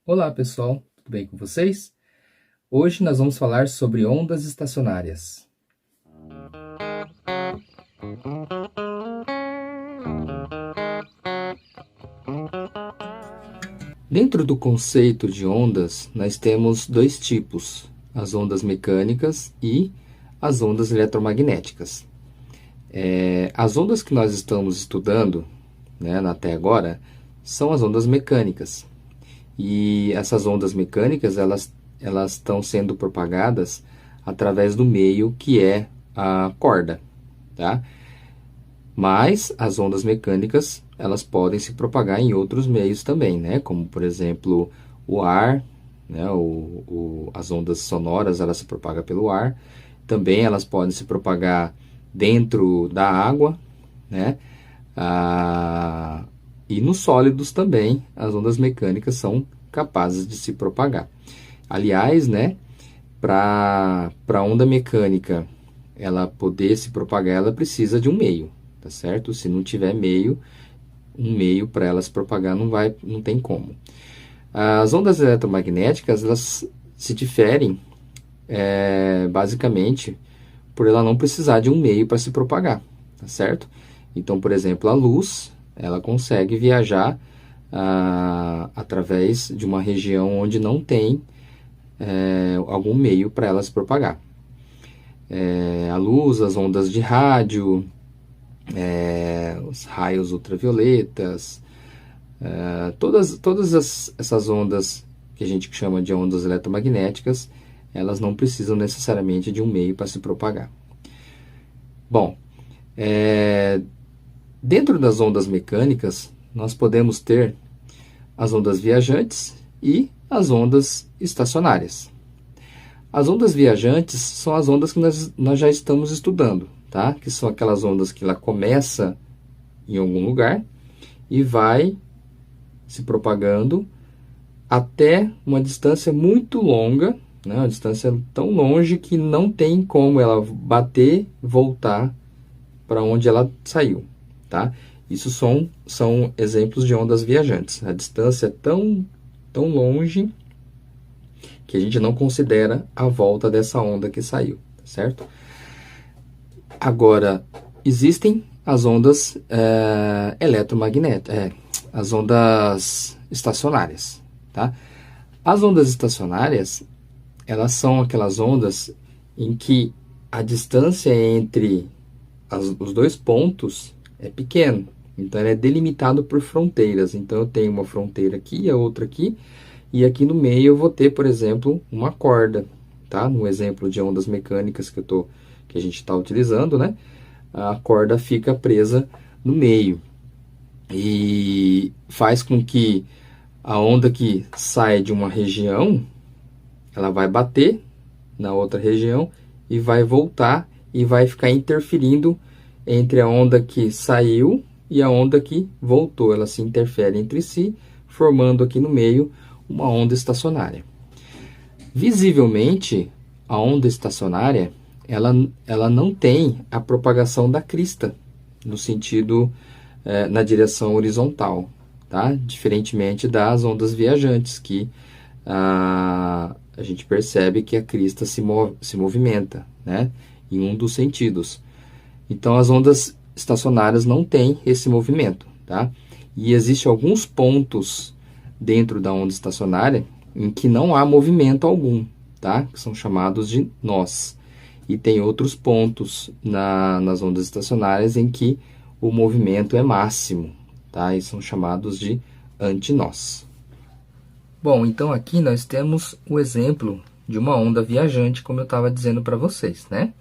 Olá pessoal, tudo bem com vocês? Hoje nós vamos falar sobre ondas estacionárias. Dentro do conceito de ondas, nós temos dois tipos, as ondas mecânicas e as ondas eletromagnéticas. As ondas que nós estamos estudando, até agora, são as ondas mecânicas. E essas ondas mecânicas, elas estão sendo propagadas através do meio que é a corda, tá? Mas as ondas mecânicas, elas podem se propagar em outros meios também, né? Como, por exemplo, o ar, né? As ondas sonoras, elas se propagam pelo ar. Também elas podem se propagar dentro da água, né? E nos sólidos também, as ondas mecânicas são capazes de se propagar. Aliás, né? Para a onda mecânica ela poder se propagar, ela precisa de um meio, tá certo? Se não tiver um meio para ela se propagar, não tem como. As ondas eletromagnéticas, elas se diferem basicamente por ela não precisar de um meio para se propagar, tá certo? Então, por exemplo, a luz, ela consegue viajar através de uma região onde não tem algum meio para ela se propagar. A luz, as ondas de rádio, os raios ultravioletas, todas essas ondas que a gente chama de ondas eletromagnéticas, elas não precisam necessariamente de um meio para se propagar. Bom, dentro das ondas mecânicas, nós podemos ter as ondas viajantes e as ondas estacionárias. As ondas viajantes são as ondas que nós já estamos estudando, tá? Que são aquelas ondas que ela começa em algum lugar e vai se propagando até uma distância muito longa, né? Uma distância tão longe que não tem como ela bater e voltar para onde ela saiu, tá? Isso são exemplos de ondas viajantes. A distância é tão longe que a gente não considera a volta dessa onda que saiu, certo? Agora, existem as ondas eletromagnéticas, as ondas estacionárias, tá? As ondas estacionárias, elas são aquelas ondas em que a distância entre os dois pontos é pequena. Então, ela é delimitado por fronteiras. Então, eu tenho uma fronteira aqui e a outra aqui. E aqui no meio eu vou ter, por exemplo, uma corda, tá? No exemplo de ondas mecânicas que a gente está utilizando, né? A corda fica presa no meio e faz com que a onda que sai de uma região, ela vai bater na outra região e vai voltar e vai ficar interferindo entre a onda que saiu e a onda que voltou. Elas se interferem entre si, formando aqui no meio uma onda estacionária. Visivelmente, a onda estacionária, ela não tem a propagação da crista, no sentido, na direção horizontal, tá? Diferentemente das ondas viajantes, que a gente percebe que a crista se movimenta, né? Em um dos sentidos. Então, as ondas estacionárias não têm esse movimento, tá? E existem alguns pontos dentro da onda estacionária em que não há movimento algum, tá? Que são chamados de nós. E tem outros pontos nas ondas estacionárias em que o movimento é máximo, tá? E são chamados de antinós. Bom, então aqui nós temos o exemplo de uma onda viajante, como eu estava dizendo para vocês, né?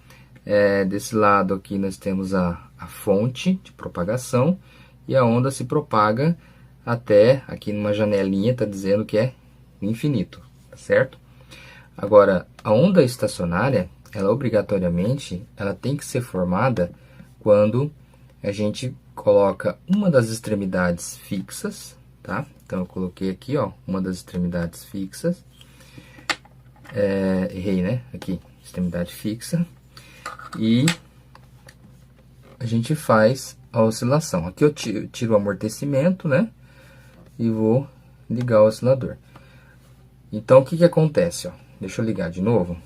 Desse lado aqui nós temos a fonte de propagação e a onda se propaga até, aqui numa janelinha, está dizendo que é infinito, tá certo? Agora, a onda estacionária, ela obrigatoriamente, ela tem que ser formada quando a gente coloca uma das extremidades fixas, tá? Então, eu coloquei aqui, ó, uma das extremidades fixas. Errei, né? Aqui, extremidade fixa. E a gente faz a oscilação. Aqui eu tiro o amortecimento, né? E vou ligar o oscilador. Então, o que que acontece? Ó? Deixa eu ligar de novo.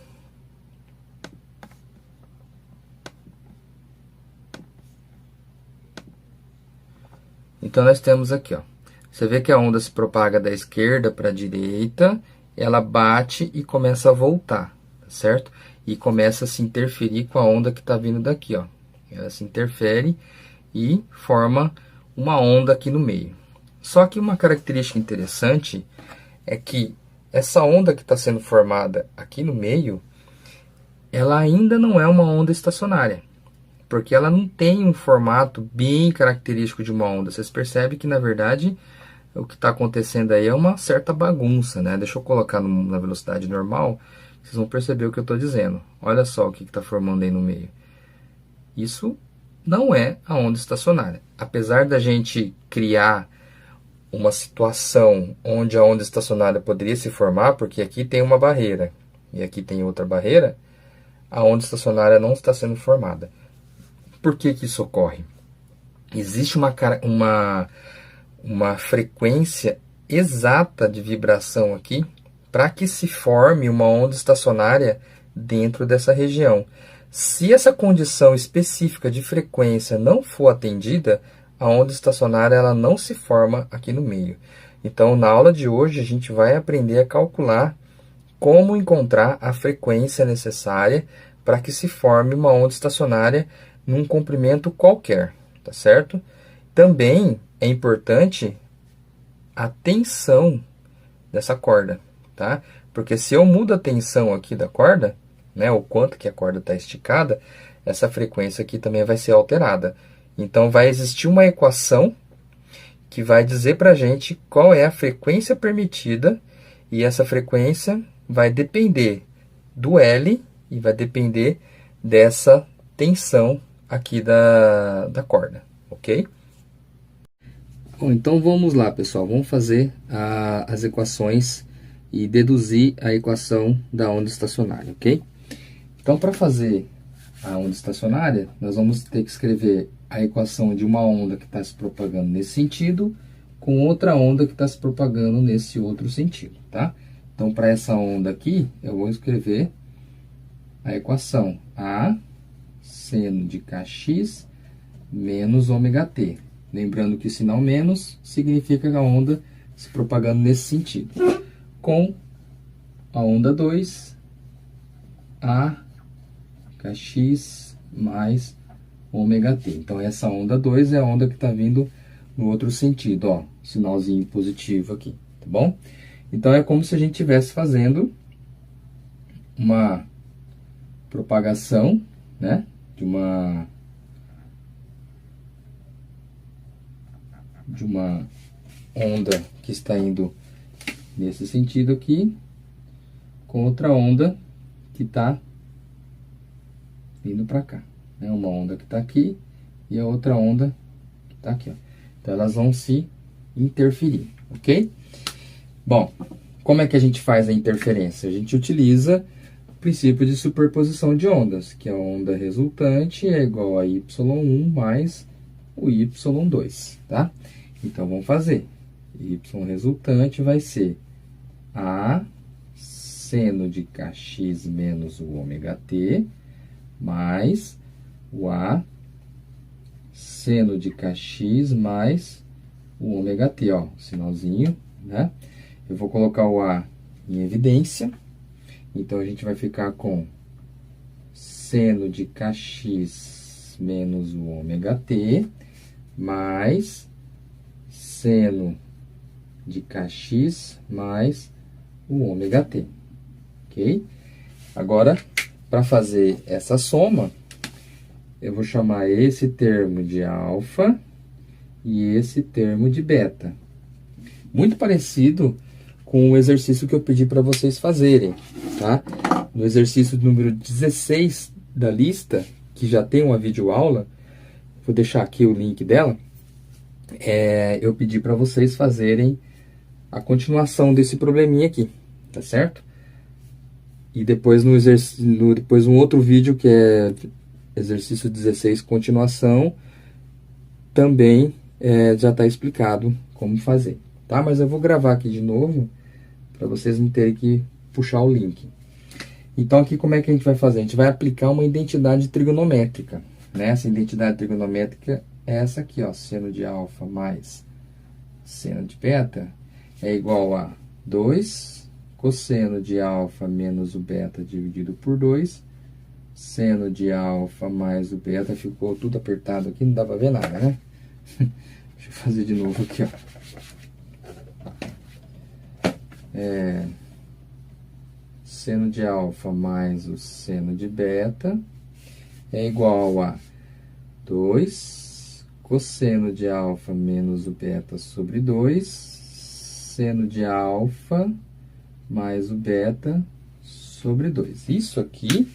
Então, nós temos aqui, ó. Você vê que a onda se propaga da esquerda para a direita, ela bate e começa a voltar, tá certo? E começa a se interferir com a onda que está vindo daqui, ó. Ela se interfere e forma uma onda aqui no meio. Só que uma característica interessante é que essa onda que está sendo formada aqui no meio, ela ainda não é uma onda estacionária, porque ela não tem um formato bem característico de uma onda. Vocês percebem que, na verdade, o que está acontecendo aí é uma certa bagunça, né? Deixa eu colocar na velocidade normal, vocês vão perceber o que eu estou dizendo. Olha só o que está formando aí no meio. Isso não é a onda estacionária. Apesar da gente criar uma situação onde a onda estacionária poderia se formar, porque aqui tem uma barreira e aqui tem outra barreira, a onda estacionária não está sendo formada. Por que que isso ocorre? Existe uma frequência exata de vibração aqui para que se forme uma onda estacionária dentro dessa região. Se essa condição específica de frequência não for atendida, a onda estacionária ela não se forma aqui no meio. Então, na aula de hoje, a gente vai aprender a calcular como encontrar a frequência necessária para que se forme uma onda estacionária num comprimento qualquer, tá certo? Também é importante a tensão dessa corda, tá? Porque se eu mudo a tensão aqui da corda, né, o quanto que a corda está esticada, essa frequência aqui também vai ser alterada. Então, vai existir uma equação que vai dizer para a gente qual é a frequência permitida, e essa frequência vai depender do L e vai depender dessa tensão aqui da corda, ok? Bom, então vamos lá, pessoal. Vamos fazer as equações e deduzir a equação da onda estacionária, ok? Então, para fazer a onda estacionária, nós vamos ter que escrever a equação de uma onda que está se propagando nesse sentido com outra onda que está se propagando nesse outro sentido, tá? Então, para essa onda aqui, eu vou escrever a equação A seno de kx menos ômega t. Lembrando que o sinal menos significa a onda se propagando nesse sentido. Com a onda 2, A kx mais ômega t. Então, essa onda 2 é a onda que está vindo no outro sentido, ó, sinalzinho positivo aqui, tá bom? Então, é como se a gente estivesse fazendo uma propagação, né, de uma onda que está indo nesse sentido aqui, com outra onda que está indo para cá, né? Uma onda que está aqui e a outra onda que está aqui, ó. Então, elas vão se interferir, ok? Bom, como é que a gente faz a interferência? A gente utiliza o princípio de superposição de ondas, que a onda resultante é igual a y1 mais o y2, tá? Então, vamos fazer. Y resultante vai ser A seno de kx menos o ômega t, mais o A seno de kx mais o ômega t, ó, sinalzinho, né? Eu vou colocar o A em evidência, então a gente vai ficar com seno de kx menos o ômega t, mais seno de kx mais o ômega t, ok? Agora, para fazer essa soma, eu vou chamar esse termo de alfa e esse termo de beta. Muito parecido com o exercício que eu pedi para vocês fazerem, tá? No exercício número 16 da lista, que já tem uma videoaula, vou deixar aqui o link dela, eu pedi para vocês fazerem a continuação desse probleminha aqui, tá certo? E depois depois um outro vídeo que é exercício 16 continuação, também já está explicado como fazer, tá? Mas eu vou gravar aqui de novo para vocês não terem que puxar o link. Então, aqui como é que a gente vai fazer? A gente vai aplicar uma identidade trigonométrica, né? Essa identidade trigonométrica é essa aqui, ó, seno de alfa mais seno de beta é igual a 2 cosseno de alfa menos o beta dividido por 2, seno de alfa mais o beta, ficou tudo apertado aqui, não dá pra ver nada, né? Deixa eu fazer de novo aqui, ó. Seno de alfa mais o seno de beta é igual a 2 cosseno de alfa menos o beta sobre 2, seno de alfa mais o beta sobre 2. Isso aqui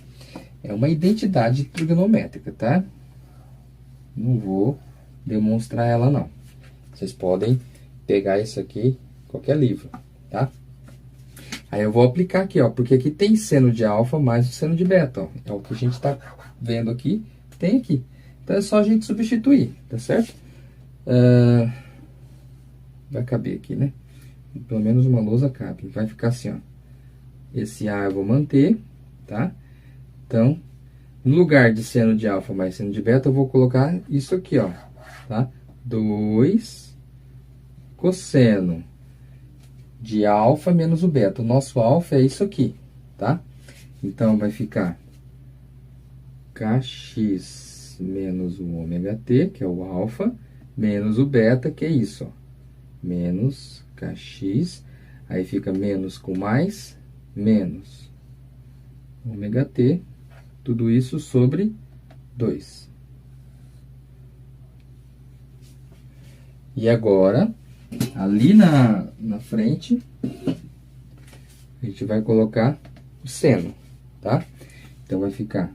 é uma identidade trigonométrica, tá? Não vou demonstrar ela, não. Vocês podem pegar isso aqui em qualquer livro, tá? Aí eu vou aplicar aqui, ó, porque aqui tem seno de alfa mais o seno de beta, ó. É o que a gente tá vendo aqui, tem aqui. Então é só a gente substituir, tá certo? Vai caber aqui, né? Pelo menos uma lousa cabe. Vai ficar assim, ó. Esse A eu vou manter, tá? Então, no lugar de seno de alfa mais seno de beta, eu vou colocar isso aqui, ó, tá? 2 cosseno de alfa menos o beta. O nosso alfa é isso aqui, tá? Então, vai ficar kx menos o ômega t, que é o alfa, menos o beta, que é isso, ó. Menos kx, aí fica menos com mais, menos ômega t, tudo isso sobre 2. E agora, ali na frente, a gente vai colocar o seno, tá? Então, vai ficar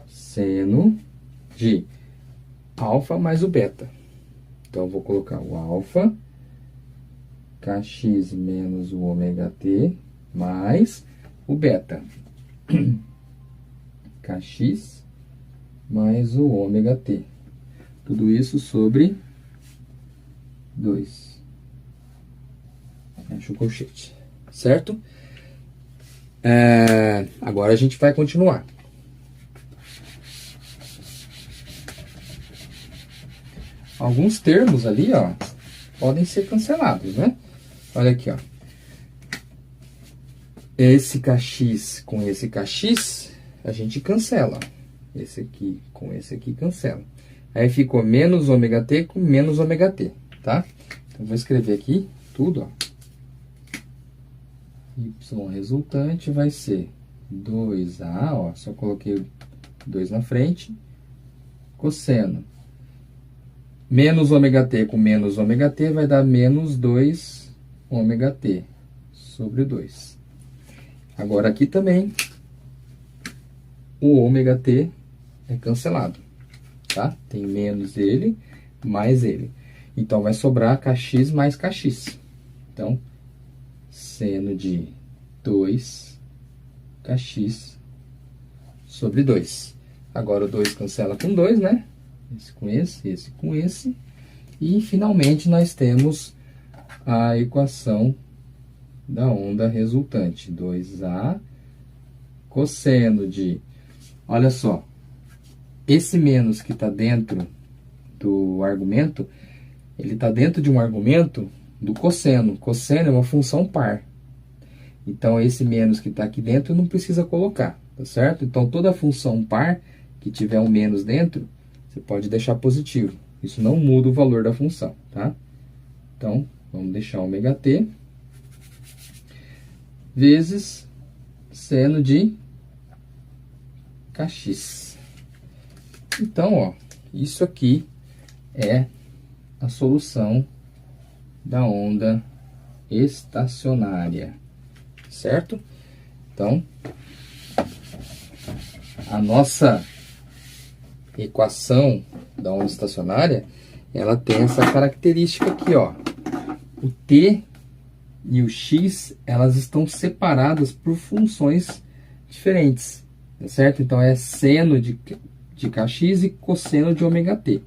seno de alfa mais o beta. Então, eu vou colocar o alfa, kx menos o ômega t, mais o beta. Kx mais o ômega t. Tudo isso sobre 2. Fecha o colchete, certo? Agora a gente vai continuar. Alguns termos ali, ó, podem ser cancelados, né? Olha aqui, ó. Esse kx com esse kx, a gente cancela. Esse aqui com esse aqui cancela. Aí ficou menos ômega t com menos ômega t, tá? Então, vou escrever aqui tudo, ó. Y resultante vai ser 2A, ó, só coloquei 2 na frente, cosseno. Menos ômega t com menos ômega t vai dar menos 2 ômega t sobre 2. Agora, aqui também, o ômega t é cancelado, tá? Tem menos ele, mais ele. Então, vai sobrar kx mais kx. Então, seno de 2 kx sobre 2. Agora, o 2 cancela com 2, né? Esse com esse com esse. E, finalmente, nós temos a equação da onda resultante. 2A cosseno de... Olha só. Esse menos que está dentro do argumento, ele está dentro de um argumento do cosseno. Cosseno é uma função par. Então, esse menos que está aqui dentro não precisa colocar, tá certo? Então, toda função par que tiver um menos dentro, você pode deixar positivo. Isso não muda o valor da função, tá? Então, vamos deixar ômega t vezes seno de kx. Então, ó, isso aqui é a solução da onda estacionária, certo? Então, a nossa equação da onda estacionária, ela tem essa característica aqui, ó. O t e o x, elas estão separadas por funções diferentes, tá certo? Então, é seno de kx e cosseno de ômega t.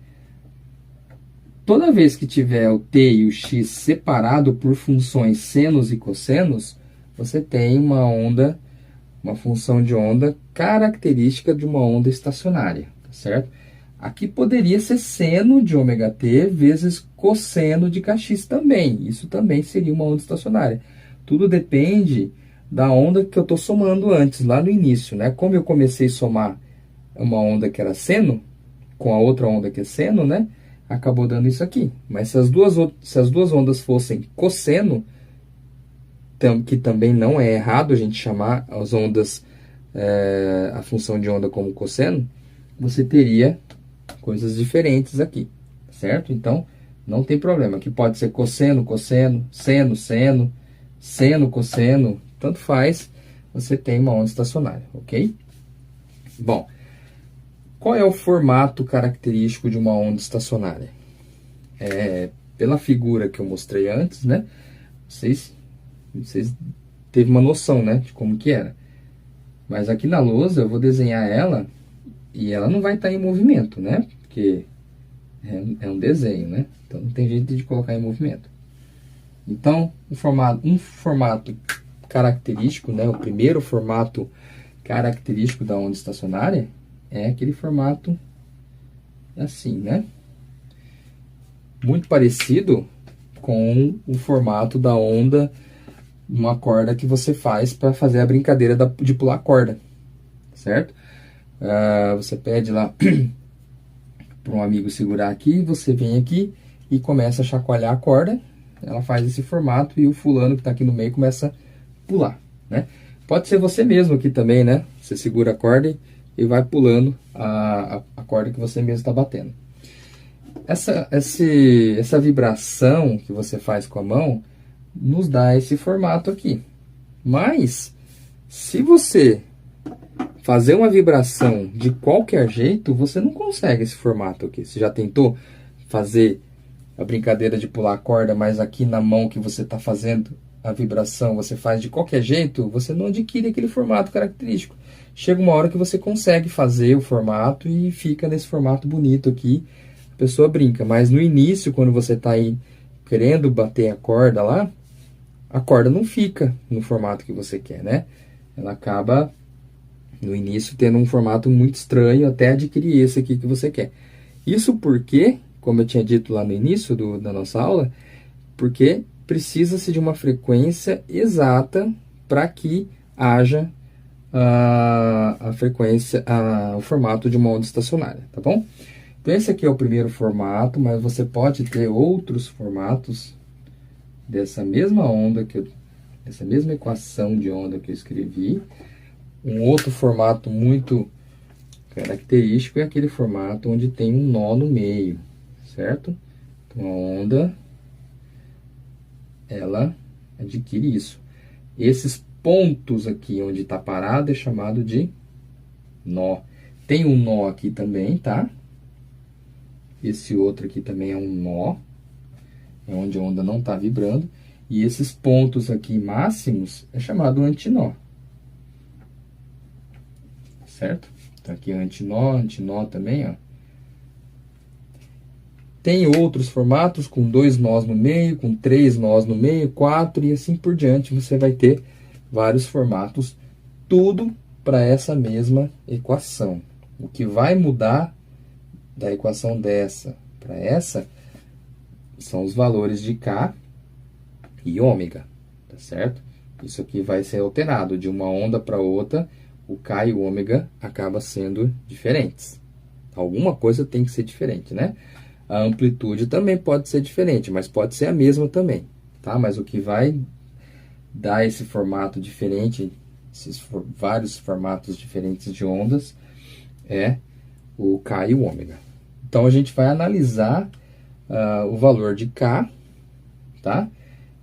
toda vez que tiver o t e o x separado por funções senos e cossenos, você tem uma função de onda característica de uma onda estacionária, tá certo? Aqui poderia ser seno de ômega t vezes cosseno de kx também. Isso também seria uma onda estacionária. Tudo depende da onda que eu estou somando antes, lá no início, né? Como eu comecei a somar uma onda que era seno, com a outra onda que é seno, né? Acabou dando isso aqui. Mas se as duas ondas fossem cosseno, que também não é errado a gente chamar as ondas, a função de onda como cosseno, você teria coisas diferentes aqui, certo? Então, não tem problema. Aqui pode ser cosseno, cosseno, seno, seno, seno, cosseno, tanto faz, você tem uma onda estacionária, ok? Bom, qual é o formato característico de uma onda estacionária? Pela figura que eu mostrei antes, né? Vocês teve uma noção, né, de como que era. Mas aqui na lousa eu vou desenhar ela e ela não vai estar em movimento, né? Porque é um desenho, né? Então não tem jeito de colocar em movimento. Então, um formato característico, né? O primeiro formato característico da onda estacionária é aquele formato assim, né? Muito parecido com o formato da onda, uma corda que você faz para fazer a brincadeira de pular corda, certo? Você pede lá para um amigo segurar aqui, você vem aqui e começa a chacoalhar a corda, ela faz esse formato e o fulano que está aqui no meio começa a pular, né? Pode ser você mesmo aqui também, né? Você segura a corda e vai pulando a corda que você mesmo está batendo. Essa vibração que você faz com a mão nos dá esse formato aqui. Mas, se você fazer uma vibração de qualquer jeito, você não consegue esse formato aqui. Você já tentou fazer a brincadeira de pular a corda, mas aqui na mão que você está fazendo a vibração, você faz de qualquer jeito, você não adquire aquele formato característico. Chega uma hora que você consegue fazer o formato e fica nesse formato bonito aqui, a pessoa brinca. Mas no início, quando você está aí querendo bater a corda lá, a corda não fica no formato que você quer, né? Ela acaba, no início, tendo um formato muito estranho até adquirir esse aqui que você quer. Isso porque, como eu tinha dito lá no início da nossa aula, porque precisa-se de uma frequência exata para que haja a frequência, o formato de uma onda estacionária, tá bom? Então, esse aqui é o primeiro formato, mas você pode ter outros formatos dessa mesma onda, essa mesma equação de onda que eu escrevi. Um outro formato muito característico é aquele formato onde tem um nó no meio, certo? Então, a onda, ela adquire isso. Esses pontos aqui onde está parado é chamado de nó. Tem um nó aqui também, tá? Esse outro aqui também é um nó, é onde a onda não está vibrando. E esses pontos aqui máximos é chamado antinó. Certo? Então aqui é antinó também, ó. Tem outros formatos com 2 nós no meio, com 3 nós no meio, 4 e assim por diante. Você vai ter vários formatos, tudo para essa mesma equação. O que vai mudar da equação dessa para essa são os valores de K e ômega, tá certo? Isso aqui vai ser alterado de uma onda para outra, o K e o ômega acabam sendo diferentes. Alguma coisa tem que ser diferente, né? A amplitude também pode ser diferente, mas pode ser a mesma também, tá? Mas o que vai dar esse formato diferente, vários formatos diferentes de ondas, é o K e o ômega. Então, a gente vai analisar o valor de K, tá?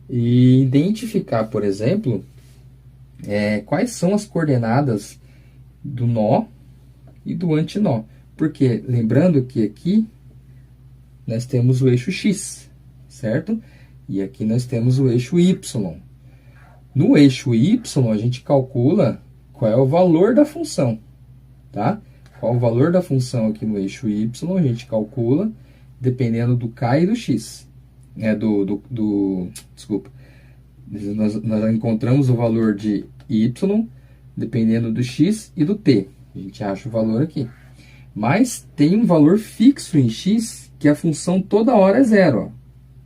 E identificar, por exemplo, quais são as coordenadas do nó e do antinó. Porque, lembrando que aqui nós temos o eixo X, certo? E aqui nós temos o eixo Y. No eixo Y, a gente calcula qual é o valor da função, tá? Qual o valor da função aqui no eixo Y, a gente calcula, dependendo do K e do X. Desculpa. Nós encontramos o valor de Y dependendo do X e do T. A gente acha o valor aqui. Mas tem um valor fixo em X que a função toda hora é zero. Ó.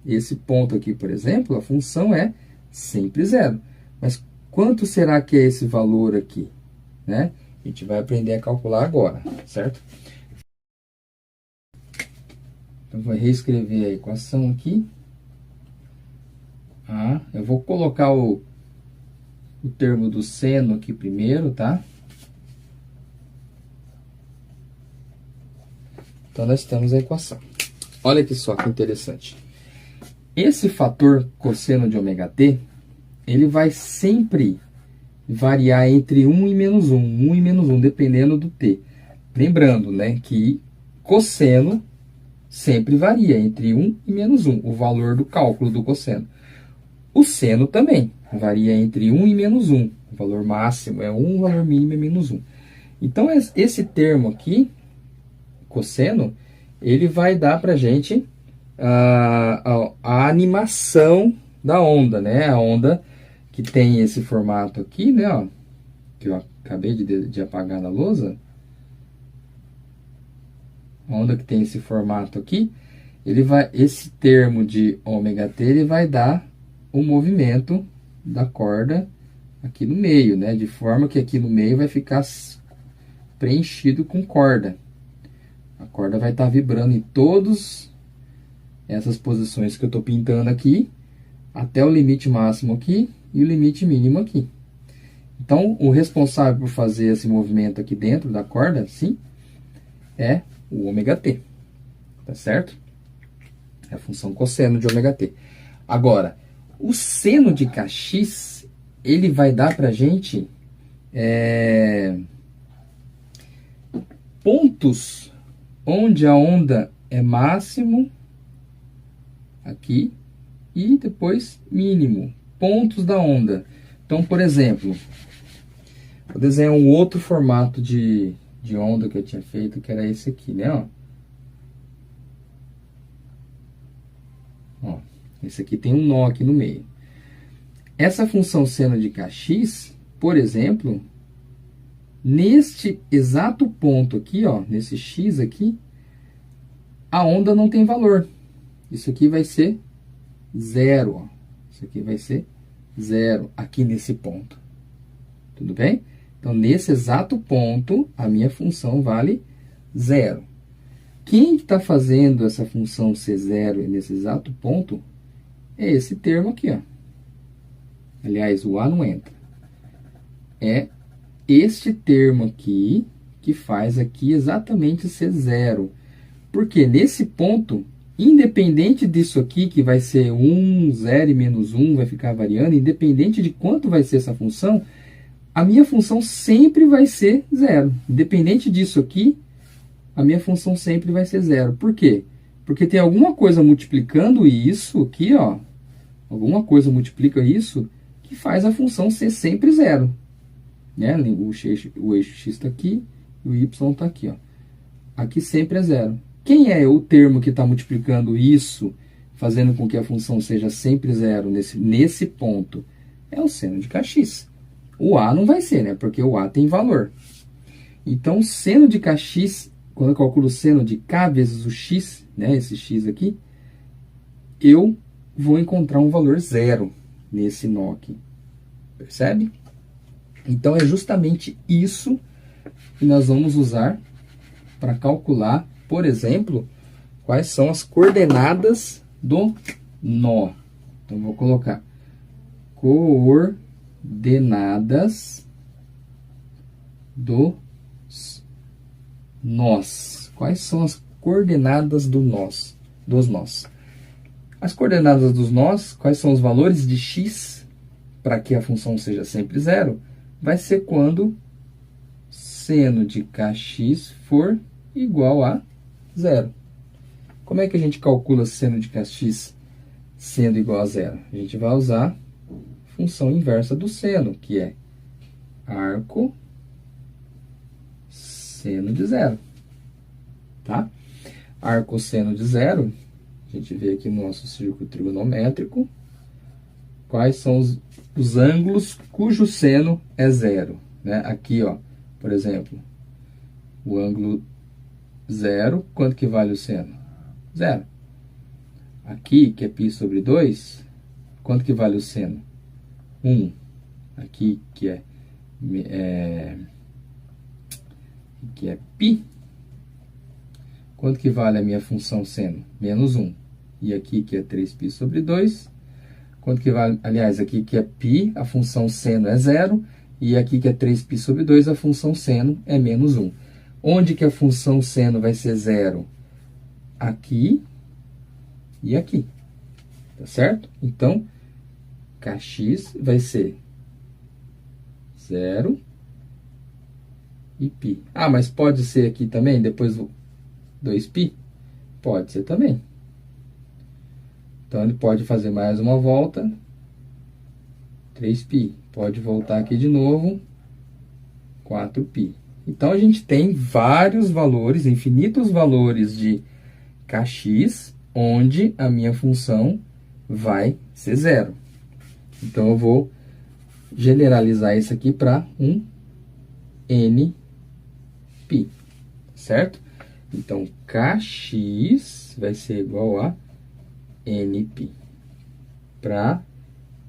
Esse ponto aqui, por exemplo, a função é sempre zero. Mas quanto será que é esse valor aqui? Né? A gente vai aprender a calcular agora, certo? Então, vou reescrever a equação aqui. Eu vou colocar o termo do seno aqui primeiro, tá? Então, nós temos a equação. Olha aqui só que interessante. Esse fator cosseno de ômega t, ele vai sempre variar entre 1 e menos 1. 1 e menos 1, dependendo do t. Lembrando, né, que cosseno sempre varia entre 1 e menos 1, o valor do cálculo do cosseno. O seno também varia entre 1 e menos 1. O valor máximo é 1, o valor mínimo é menos 1. Então, esse termo aqui, cosseno, ele vai dar para a gente a animação da onda, né? A onda que tem esse formato aqui, né? Ó, que eu acabei de apagar na lousa. A onda que tem esse formato aqui, esse termo de ômega t, ele vai dar o movimento da corda aqui no meio, né? De forma que aqui no meio vai ficar preenchido com corda. A corda vai estar vibrando em todas essas posições que eu estou pintando aqui, até o limite máximo aqui e o limite mínimo aqui. Então, o responsável por fazer esse movimento aqui dentro da corda, sim, é o ômega t. Tá certo? É a função cosseno de ômega t. Agora, o seno de kx, ele vai dar para a gente pontos onde a onda é máximo, aqui, e depois mínimo, pontos da onda. Então, por exemplo, vou desenhar um outro formato de onda que eu tinha feito, que era esse aqui, né? Ó, esse aqui tem um nó aqui no meio. Essa função seno de kx, por exemplo, neste exato ponto aqui, ó, nesse x aqui, a onda não tem valor. Isso aqui vai ser zero, ó. Isso aqui vai ser zero aqui nesse ponto. Tudo bem? Então, nesse exato ponto, a minha função vale zero. Quem está fazendo essa função ser zero nesse exato ponto é esse termo aqui, ó. Aliás, o A não entra. É este termo aqui que faz aqui exatamente ser zero. Porque nesse ponto, independente disso aqui, que vai ser 1, 0 e menos 1, vai ficar variando, independente de quanto vai ser essa função, a minha função sempre vai ser zero. Independente disso aqui, a minha função sempre vai ser zero. Por quê? Porque tem alguma coisa multiplicando isso aqui, ó. Alguma coisa multiplica isso que faz a função ser sempre zero. Né? O eixo x está aqui e o y está aqui, ó. Aqui sempre é zero. Quem é o termo que está multiplicando isso, fazendo com que a função seja sempre zero nesse ponto? É o seno de kx. O A não vai ser, né? Porque o A tem valor. Então, o seno de kx, quando eu calculo o seno de k vezes o x, né? Esse x aqui, eu vou encontrar um valor zero nesse nó aqui. Percebe? Então, é justamente isso que nós vamos usar para calcular, por exemplo, quais são as coordenadas do nó. Então, vou colocar coordenadas dos nós. Quais são as coordenadas dos nós? As coordenadas dos nós, quais são os valores de x para que a função seja sempre zero? Vai ser quando seno de kx for igual a zero. Como é que a gente calcula seno de kx sendo igual a zero? A gente vai usar a função inversa do seno, que é arco seno de zero. Tá? arcosseno de zero, a gente vê aqui no nosso círculo trigonométrico, quais são os ângulos cujo seno é zero, né? Aqui, ó, por exemplo, o ângulo zero, quanto que vale o seno? Zero. Aqui, que é π sobre 2, quanto que vale o seno? 1. Aqui, que é π, quanto que vale a minha função seno? Menos 1. E aqui, que é 3π sobre 2, quanto que vale? Aliás, aqui que é π, a função seno é 0, e aqui que é 3π sobre 2, a função seno é menos 1. Onde que a função seno vai ser 0? Aqui e aqui, tá certo? Então, kx vai ser 0 e π. Ah, mas pode ser aqui também, depois 2π? Pode ser também. Então, ele pode fazer mais uma volta, 3π. Pode voltar aqui de novo, 4π. Então, a gente tem vários valores, infinitos valores de kx, onde a minha função vai ser 0. Então, eu vou generalizar isso aqui para um nπ, certo? Então, kx vai ser igual a nπ, para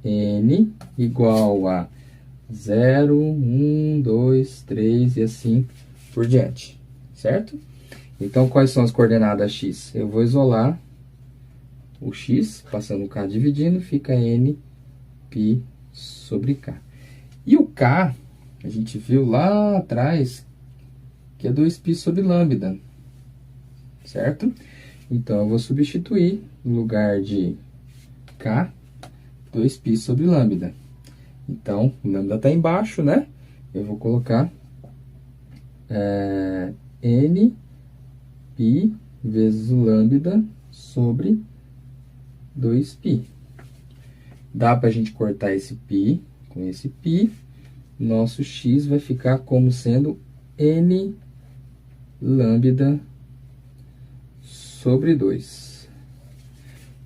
n igual a 0, 1, 2, 3 e assim por diante, certo? Então, quais são as coordenadas x? Eu vou isolar o x, passando o k dividindo, fica nπ sobre k. E o k, a gente viu lá atrás, que é 2π sobre lambda, certo? Então, eu vou substituir, no lugar de k, 2π sobre lambda. Então, o lambda está embaixo, né? Eu vou colocar nπ vezes o lambda sobre 2π. Dá para a gente cortar esse π com esse π. Nosso x vai ficar como sendo n lambda sobre 2.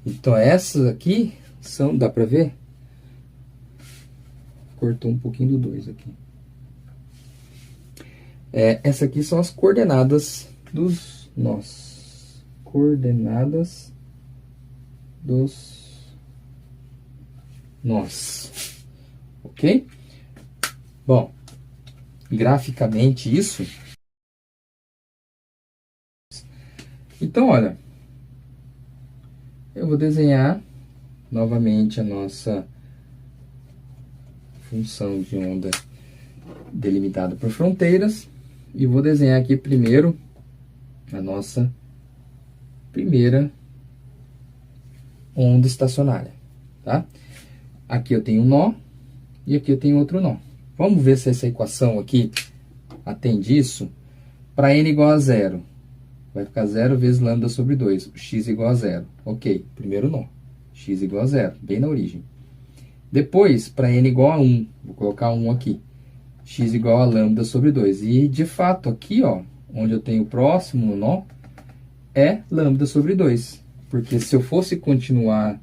Então, essas aqui são, dá para ver? Cortou um pouquinho do 2 aqui. Essas aqui são as coordenadas dos nós. Coordenadas dos nós. Ok? Bom, graficamente isso. Então, olha, eu vou desenhar novamente a nossa função de onda delimitada por fronteiras. E vou desenhar aqui primeiro a nossa primeira onda estacionária, tá? Aqui eu tenho um nó e aqui eu tenho outro nó. Vamos ver se essa equação aqui atende isso. Para n igual a 0, vai ficar 0 vezes lambda sobre 2, x igual a 0. Ok, primeiro nó, x igual a 0, bem na origem. Depois, para n igual a 1, vou colocar 1 aqui, x igual a lambda sobre 2. E, de fato, aqui, ó, onde eu tenho o próximo nó, é lambda sobre 2. Porque se eu fosse continuar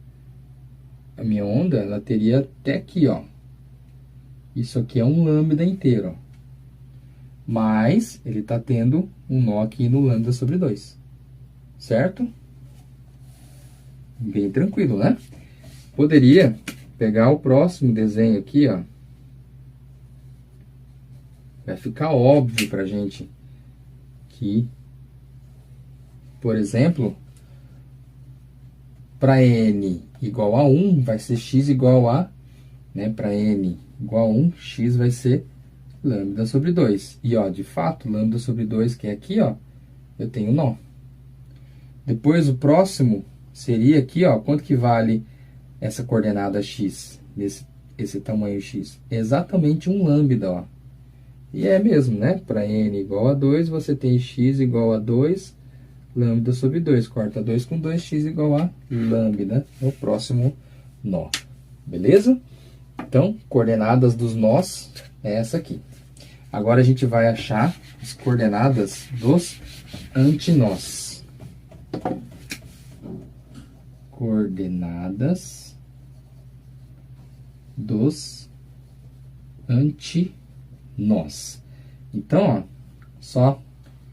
a minha onda, ela teria até aqui, ó. Isso aqui é um lambda inteiro, ó. Mas ele está tendo um nó aqui no lambda sobre 2. Certo? Bem tranquilo, né? Poderia pegar o próximo desenho aqui, ó. Vai ficar óbvio pra gente que, por exemplo, para n igual a 1, vai ser x igual a, né, para n igual a 1, x vai ser lambda sobre 2. E, ó, de fato, lambda sobre 2, que é aqui, ó, eu tenho nó. Depois, o próximo seria aqui, ó, quanto que vale essa coordenada x, esse tamanho x? Exatamente um lambda, ó. E é mesmo, né? Para n igual a 2, você tem x igual a 2, lambda sobre 2. Corta 2 com 2, x igual a lambda no próximo nó. Beleza? Então, coordenadas dos nós é essa aqui. Agora a gente vai achar as coordenadas dos antinós. coordenadas dos antinós. Então, ó, só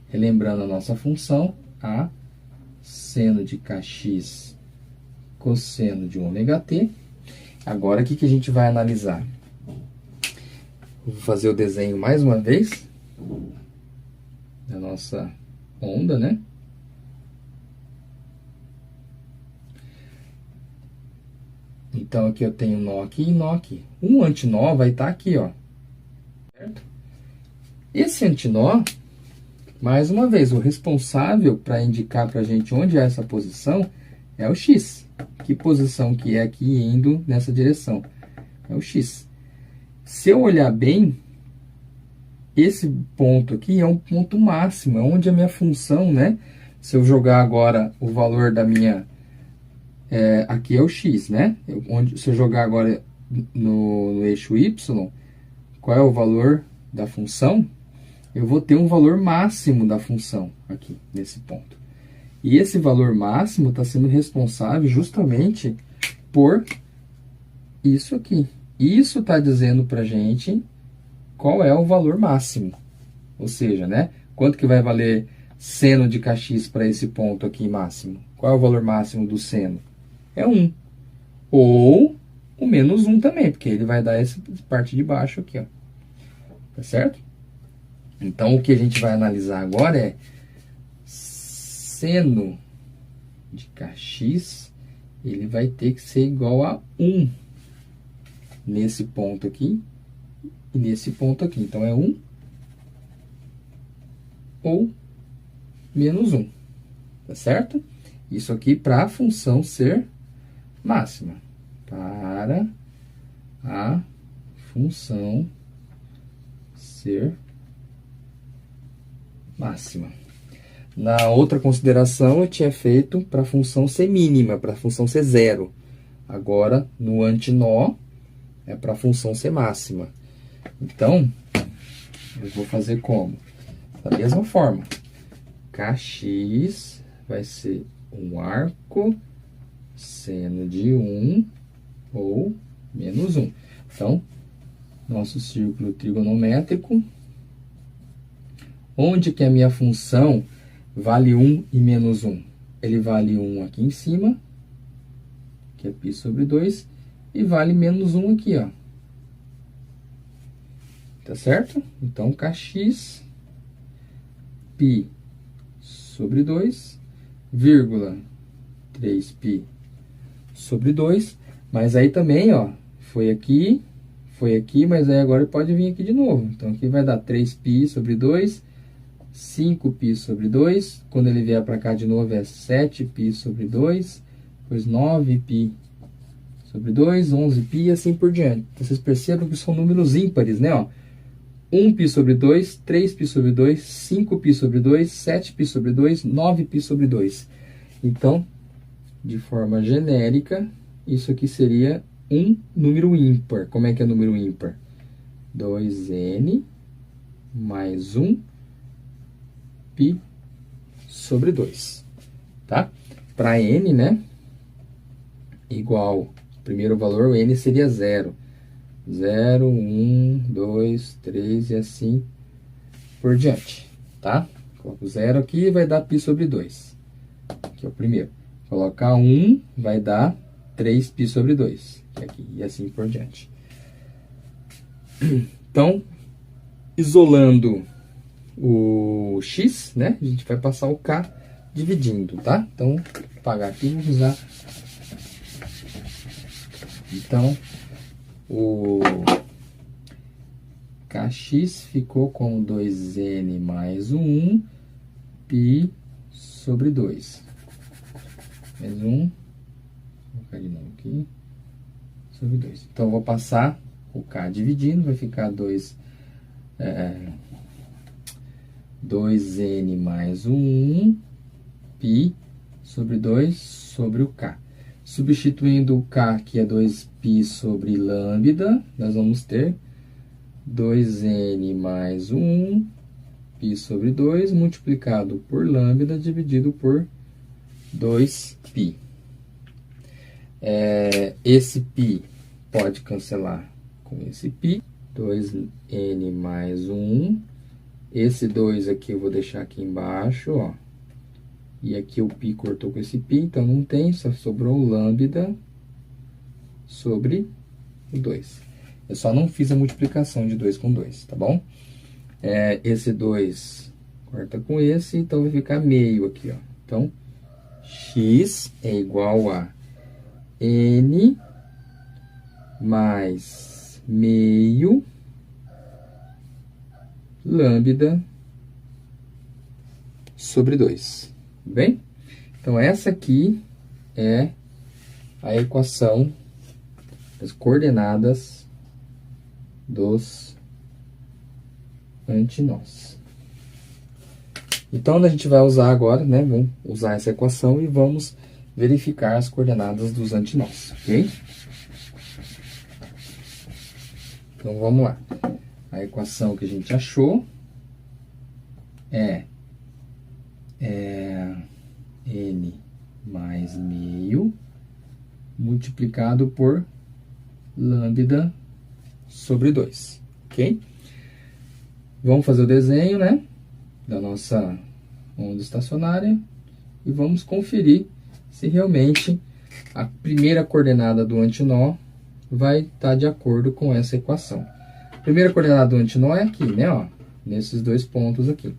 relembrando a nossa função, a seno de kx cosseno de ômega t. Agora, o que a gente vai analisar? Vou fazer o desenho mais uma vez da nossa onda, né? Então, aqui eu tenho nó aqui e nó aqui. Um antinó vai estar aqui, ó. Certo? Esse antinó, mais uma vez, o responsável para indicar para a gente onde é essa posição é o x. Que posição que é aqui indo nessa direção? É o x. Se eu olhar bem, esse ponto aqui é um ponto máximo, é onde a minha função, né? Se eu jogar agora o valor da minha... aqui é o x, né? Se eu jogar agora no eixo y, qual é o valor da função? Eu vou ter um valor máximo da função aqui, nesse ponto. E esse valor máximo está sendo responsável justamente por isso aqui. Isso está dizendo para a gente qual é o valor máximo. Ou seja, né? Quanto que vai valer seno de kx para esse ponto aqui máximo? Qual é o valor máximo do seno? É 1. Ou o menos 1 também, porque ele vai dar essa parte de baixo aqui, ó. Tá certo? Então, o que a gente vai analisar agora é seno de kx, ele vai ter que ser igual a 1 nesse ponto aqui e nesse ponto aqui. Então, é 1 ou menos 1. Tá certo? Isso aqui para a função ser máxima. Para a função ser máxima. Na outra consideração, eu tinha feito para a função ser mínima, para a função ser zero. Agora, no antinó, é para a função ser máxima. Então, eu vou fazer como? Da mesma forma. Kx vai ser um arco seno de 1 ou menos 1. Então, nosso círculo trigonométrico, onde que a minha função vale 1 e menos 1? Ele vale 1 aqui em cima, que é π sobre 2, e vale menos 1 aqui, ó. Tá certo? Então, kx, π sobre 2, vírgula, 3π sobre 2, mas aí também, ó, foi aqui, mas aí agora pode vir aqui de novo. Então, aqui vai dar 3π sobre 2, 5π sobre 2, quando ele vier para cá de novo é 7π sobre 2, depois 9π sobre 2, 11π e assim por diante. Então, vocês percebam que são números ímpares, né? Ó, 1π sobre 2, 3π sobre 2, 5π sobre 2, 7π sobre 2, 9π sobre 2. Então, de forma genérica, isso aqui seria um número ímpar. Como é que é número ímpar? 2n mais 1 π sobre 2, tá? Para n, né, igual, primeiro valor, o n seria 0. 0, 1, 2, 3 e assim por diante, tá? Coloco 0 aqui, vai dar π sobre 2. Aqui é o primeiro. Colocar 1 vai dar 3π sobre 2, aqui, e assim por diante. Então, isolando o x, né? A gente vai passar o k dividindo, tá? Então, vou apagar aqui e vou usar. Então, o kx ficou com 2n mais 1 π sobre 2. Mais 1, vou colocar de novo aqui, sobre 2. Então, eu vou passar o k dividindo, vai ficar 2n mais 1 π sobre 2 sobre o k. Substituindo o k, que é 2π sobre lambda, nós vamos ter 2n mais 1 π sobre 2 multiplicado por lambda dividido por 2π. Esse π pode cancelar com esse π. 2n mais 1. Esse 2 aqui eu vou deixar aqui embaixo, ó. E aqui o π cortou com esse π, então não tem, só sobrou lambda sobre o 2. Eu só não fiz a multiplicação de 2 com 2, tá bom? Esse 2 corta com esse, então vai ficar meio aqui, ó. Então, x é igual a n mais meio lambda sobre 2, bem? Então, essa aqui é a equação das coordenadas dos antinós. Então, a gente vai usar agora, né? Vamos usar essa equação e vamos verificar as coordenadas dos antinós, ok? Então, vamos lá. A equação que a gente achou é n mais meio multiplicado por lambda sobre 2, ok? Vamos fazer o desenho, né, da nossa onda estacionária e vamos conferir se realmente a primeira coordenada do antinó vai estar de acordo com essa equação. A primeira coordenada do antinó é aqui, né, ó, nesses dois pontos aqui.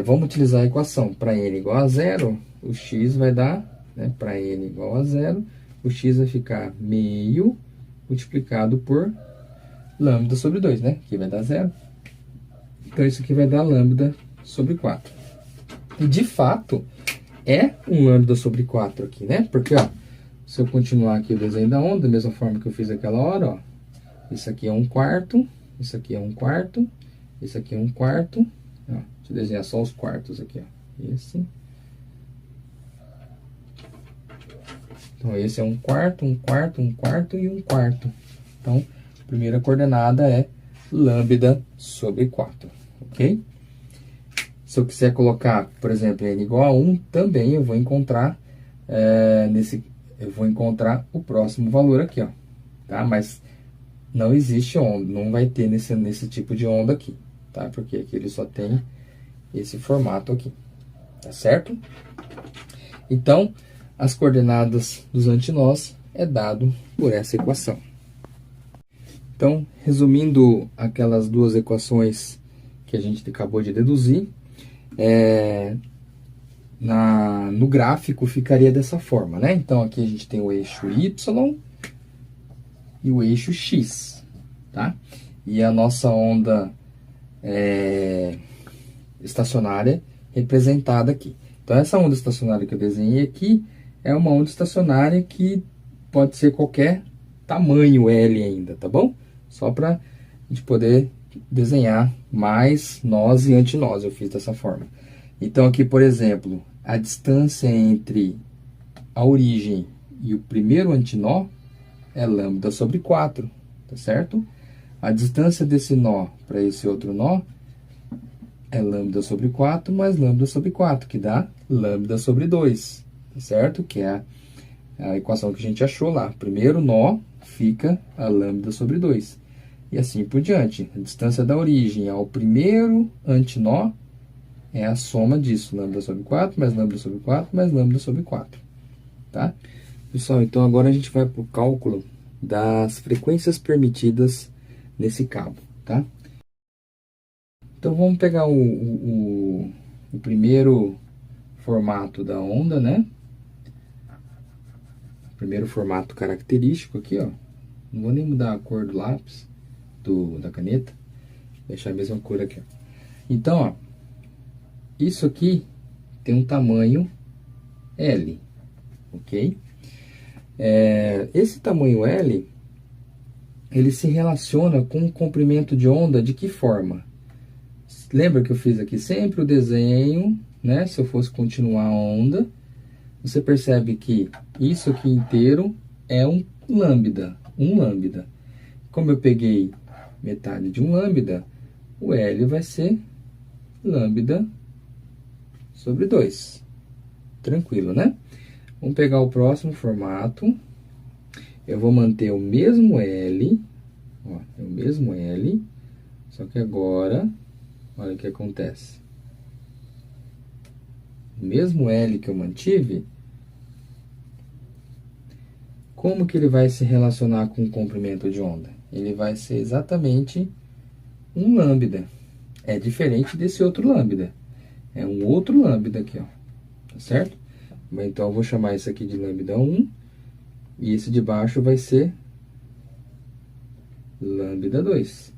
Vamos utilizar a equação para n igual a 0, o x vai dar, né, para n igual a 0, o x vai ficar meio multiplicado por lambda sobre 2, né? Aqui vai dar 0. Então, isso aqui vai dar lambda sobre 4. E, de fato, é um lambda sobre 4 aqui, né? Porque, ó, se eu continuar aqui o desenho da onda, da mesma forma que eu fiz aquela hora, ó. Isso aqui é 1/4, isso aqui é 1/4, isso aqui é 1/4. Ó, deixa eu desenhar só os quartos aqui, ó. Esse. Então, esse é 1/4, 1/4, 1/4 e 1/4. Então, a primeira coordenada é lambda sobre 4, ok? Se eu quiser colocar, por exemplo, n igual a 1, também eu vou encontrar o próximo valor aqui, ó, tá? Mas não existe onda, não vai ter nesse tipo de onda aqui, tá? Porque aqui ele só tem esse formato aqui, tá certo? Então, as coordenadas dos antinós é dado por essa equação. Então, resumindo aquelas duas equações que a gente acabou de deduzir, no gráfico ficaria dessa forma, né? Então, aqui a gente tem o eixo Y e o eixo X, tá? E a nossa onda estacionária representada aqui. Então, essa onda estacionária que eu desenhei aqui é uma onda estacionária que pode ser qualquer tamanho L ainda, tá bom? Só para a gente poder desenhar mais nós e antinós, eu fiz dessa forma. Então, aqui, por exemplo, a distância entre a origem e o primeiro antinó é lambda sobre 4, tá certo? A distância desse nó para esse outro nó é lambda sobre 4 mais lambda sobre 4, que dá lambda sobre 2, tá certo? Que é a equação que a gente achou lá. Primeiro nó fica a lambda sobre 2. E assim por diante. A distância da origem ao primeiro antinó é a soma disso. Lambda sobre 4 mais lambda sobre 4 mais lambda sobre 4. Tá? Pessoal, então agora a gente vai para o cálculo das frequências permitidas nesse cabo, tá? Então, vamos pegar o primeiro formato da onda, né? Primeiro formato característico aqui, ó. Não vou nem mudar a cor do lápis, da caneta. Deixar a mesma cor aqui, ó. Então, ó. Isso aqui tem um tamanho L, ok? Esse tamanho L, ele se relaciona com o comprimento de onda de que forma? Lembra que eu fiz aqui sempre o desenho, né? Se eu fosse continuar a onda, você percebe que isso aqui inteiro é um lambda. Como eu peguei metade de um lambda, o L vai ser lambda sobre 2, Tranquilo, né? Vamos pegar o próximo formato. Eu vou manter o mesmo L, ó, é o mesmo L, só que agora, olha o que acontece. O mesmo L que eu mantive, como que ele vai se relacionar com o comprimento de onda? Ele vai ser exatamente um lambda. É diferente desse outro lambda. É um outro lambda aqui, ó. Tá certo? Então, eu vou chamar isso aqui de lambda 1. E esse de baixo vai ser lambda 2.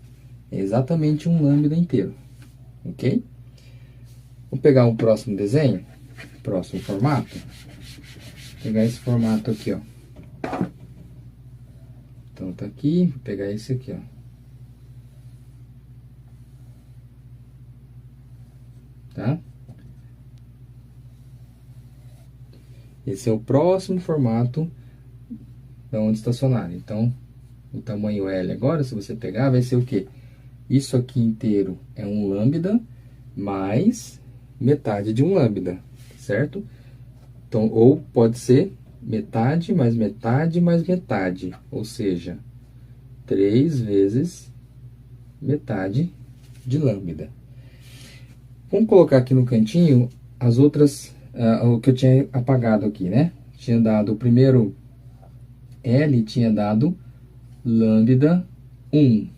É exatamente um lambda inteiro. Ok? Vou pegar um próximo desenho. Próximo formato. Vou pegar esse formato aqui, ó. Então, tá aqui. Vou pegar esse aqui, ó. Tá? Esse é o próximo formato da onda estacionária. Então, o tamanho L agora, se você pegar, vai ser o quê? Isso aqui inteiro é um lambda mais metade de um lambda, certo? Então, ou pode ser metade mais metade mais metade, ou seja, 3 vezes metade de lambda. Vamos colocar aqui no cantinho as outras, o que eu tinha apagado aqui, né? Tinha dado o primeiro L, tinha dado lambda 1.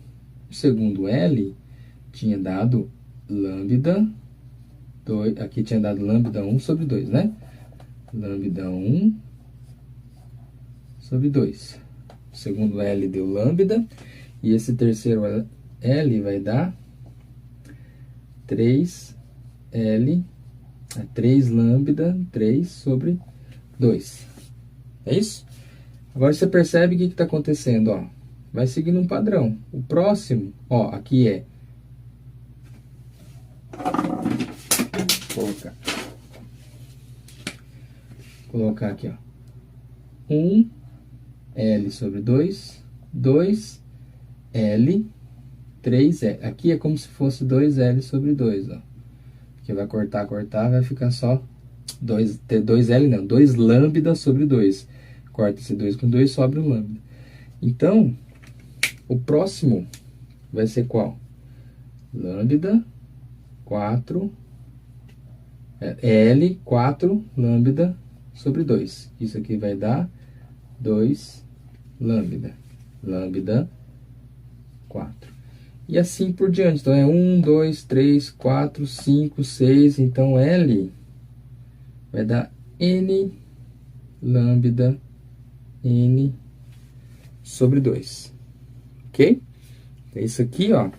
O segundo L tinha dado lambda 2. Aqui tinha dado lambda 1 sobre 2, né? Lambda 1 sobre 2. O segundo L deu lambda. E esse terceiro L vai dar 3L, 3 lambda 3 sobre 2. É isso? Agora você percebe o que está acontecendo, ó. Vai seguindo um padrão. O próximo, ó, aqui é... Colocar aqui, ó. 1L sobre 2, 2L, 3L. Aqui é como se fosse 2L sobre 2, ó. Porque vai cortar, vai ficar só 2L, não, 2 lambda sobre 2. Corta esse 2 com 2, sobra um lambda. Então, o próximo vai ser qual? Lambda 4, L 4 lambda sobre 2. Isso aqui vai dar 2 lambda. Lambda 4. E assim por diante. Então, é 1, 2, 3, 4, 5, 6. Então, L vai dar N lambda N sobre 2. Ok? Então, isso aqui, ó,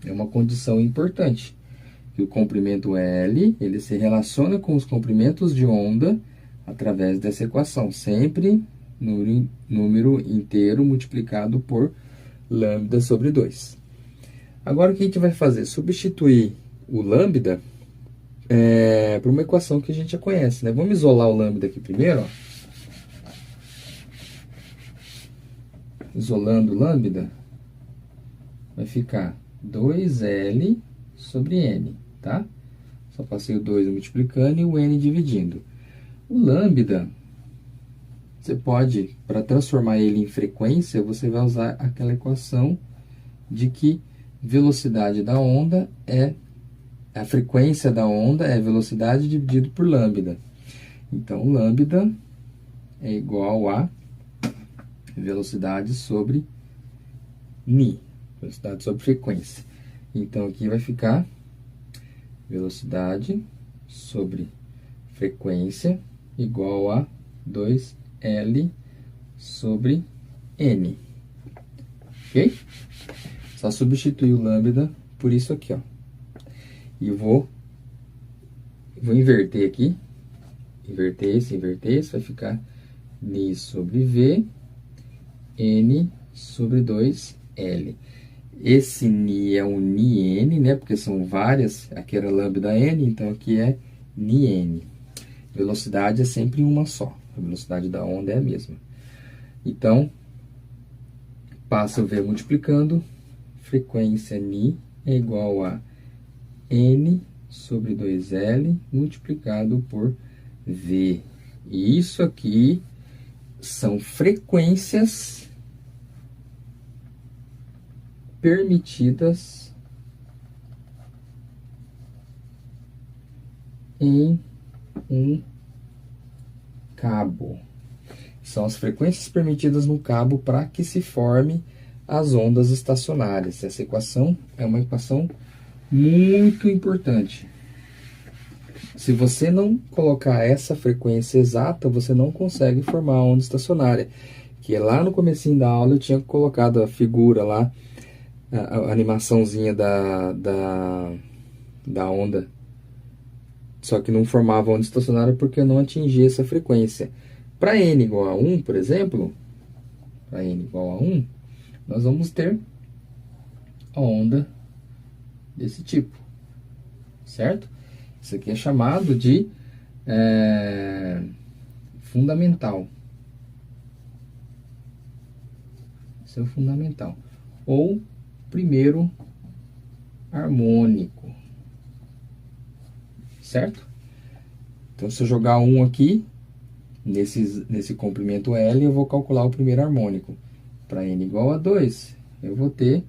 é uma condição importante. Que o comprimento L, ele se relaciona com os comprimentos de onda através dessa equação. Sempre número inteiro multiplicado por lambda sobre 2. Agora, o que a gente vai fazer? Substituir o lambda por uma equação que a gente já conhece, né? Vamos isolar o lambda aqui primeiro, ó. Isolando o lambda, vai ficar 2L sobre N, tá? Só passei o 2 multiplicando e o N dividindo. O lambda, você pode, para transformar ele em frequência, você vai usar aquela equação de que velocidade da onda é... A frequência da onda é velocidade dividido por lambda. Então, lambda é igual a velocidade sobre ni, velocidade sobre frequência. Então, aqui vai ficar velocidade sobre frequência igual a 2L sobre N. Ok? Só substituir o lambda por isso aqui, ó. E vou inverter aqui. Inverter esse, vai ficar ni sobre V, N sobre 2L. Esse ni é um ni N, né? Porque são várias. Aqui era lambda N, então aqui é ni N. Velocidade é sempre uma só. A velocidade da onda é a mesma. Então, passa o V multiplicando. Frequência ni é igual a N sobre 2L multiplicado por V. E isso aqui são frequências permitidas em um cabo. São as frequências permitidas no cabo para que se forme as ondas estacionárias. Essa equação é uma equação muito importante. Se você não colocar essa frequência exata, você não consegue formar a onda estacionária. Que lá no comecinho da aula eu tinha colocado a figura lá, a animaçãozinha da onda. Só que não formava onda estacionária porque eu não atingia essa frequência. Para n igual a 1, por exemplo, para n igual a 1, nós vamos ter a onda desse tipo, certo? Isso aqui é chamado de fundamental. Isso é o fundamental. Ou primeiro harmônico. Certo? Então, se eu jogar 1 aqui, nesse comprimento L, eu vou calcular o primeiro harmônico. Para n igual a 2, eu vou ter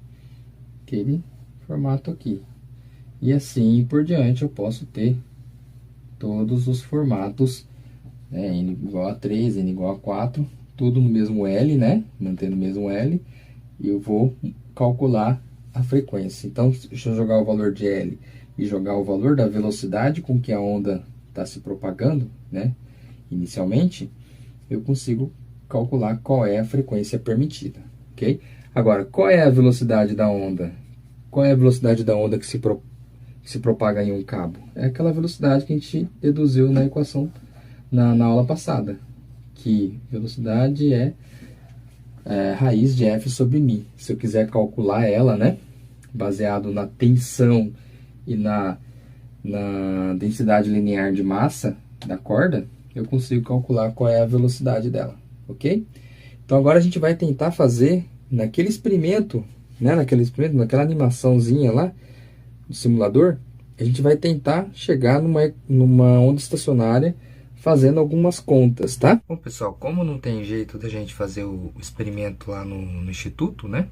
aquele formato aqui. E assim por diante, eu posso ter todos os formatos, né? N igual a 3, n igual a 4, tudo no mesmo L, né? Mantendo o mesmo L. E eu vou calcular a frequência. Então, deixa eu jogar o valor de L e jogar o valor da velocidade com que a onda está se propagando, né? Inicialmente, eu consigo calcular qual é a frequência permitida, ok? Agora, qual é a velocidade da onda? Qual é a velocidade da onda que se propaga em um cabo? É aquela velocidade que a gente deduziu na equação na aula passada, que velocidade é raiz de F sobre μ. Se eu quiser calcular ela, né, baseado na tensão e na densidade linear de massa da corda, eu consigo calcular qual é a velocidade dela, ok? Então agora a gente vai tentar fazer naquele experimento, né, naquela animaçãozinha lá do simulador, a gente vai tentar chegar numa onda estacionária fazendo algumas contas, tá? Bom, pessoal, como não tem jeito da gente fazer o experimento lá no instituto, né?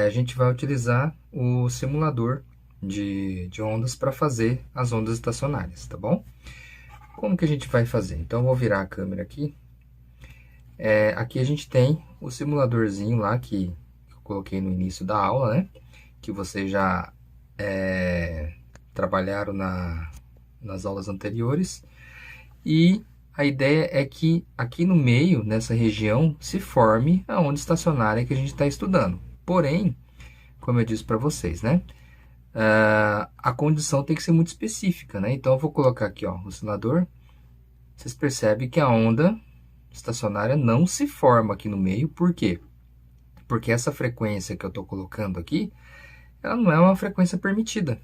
A gente vai utilizar o simulador de ondas para fazer as ondas estacionárias, tá bom? Como que a gente vai fazer? Então, eu vou virar a câmera aqui. Aqui a gente tem o simuladorzinho lá que eu coloquei no início da aula, né? Que vocês já trabalharam nas aulas anteriores. E a ideia é que aqui no meio, nessa região, se forme a onda estacionária que a gente está estudando. Porém, como eu disse para vocês, né? A condição tem que ser muito específica, né? Então, eu vou colocar aqui, ó, o oscilador. Vocês percebem que a onda estacionária não se forma aqui no meio. Por quê? Porque essa frequência que eu estou colocando aqui, ela não é uma frequência permitida.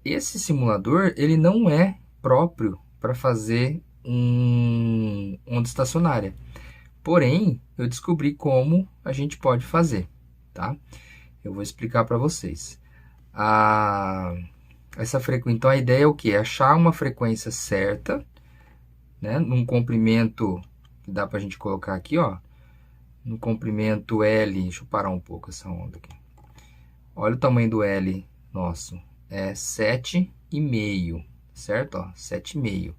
Esse simulador, ele não é próprio para fazer onda estacionária. Porém, eu descobri como a gente pode fazer, tá? Eu vou explicar para vocês. Então, a ideia é o quê? É achar uma frequência certa, né? Num comprimento, que dá para a gente colocar aqui, ó. No comprimento L, deixa eu parar um pouco essa onda aqui. Olha o tamanho do L nosso. É 7,5, certo? Ó, 7,5